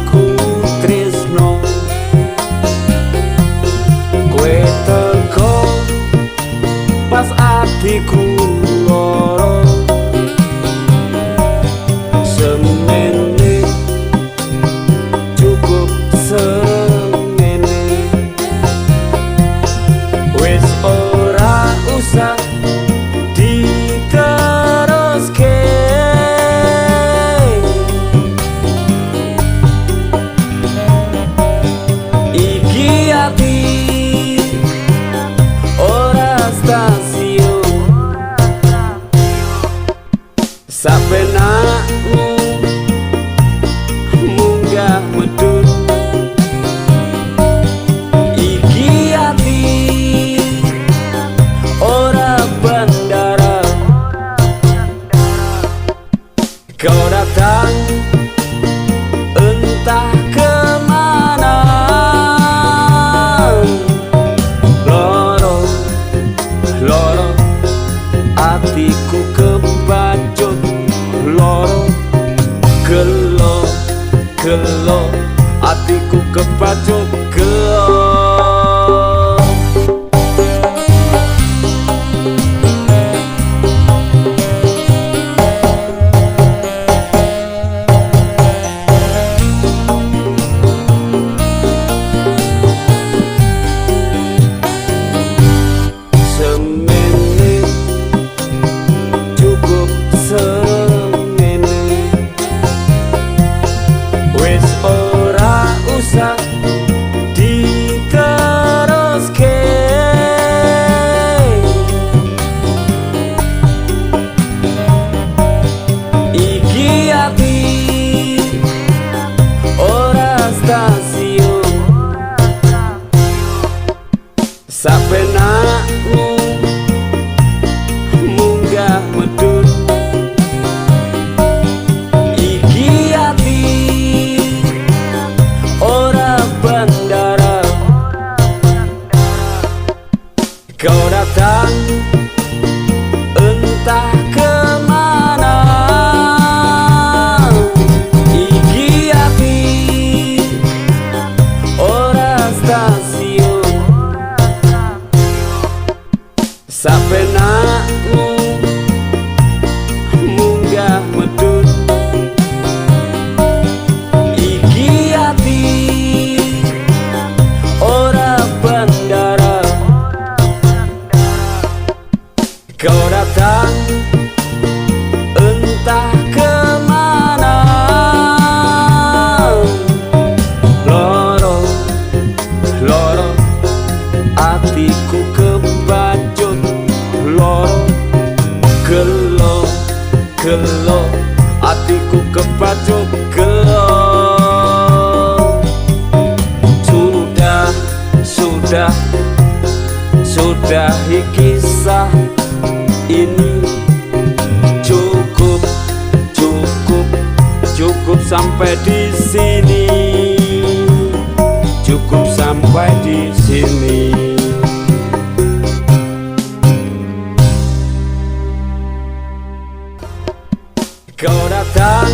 atiku tresno kowe teko pas atiku loro semene cukup semene wis ora usah diteruske iki ati ora stasiun sabenakmu munggah medun iki ati ora bandara kau datang entah kemana loro loro atiku kebacut loro gelo gelo atiku kebacut gelo sabenakmu munggah medun iki ati ora bandara kau datang entah kemana iki ati ora stasiun sabenakmu munggah medun iki ati ora bandara kau datang entah kemana loro loro atiku kebacut loro gelo gelo atiku kebacut gelo sudah sudahi kisah ini cukup cukup cukup sampai di sini cukup sampai di sini. Kau datang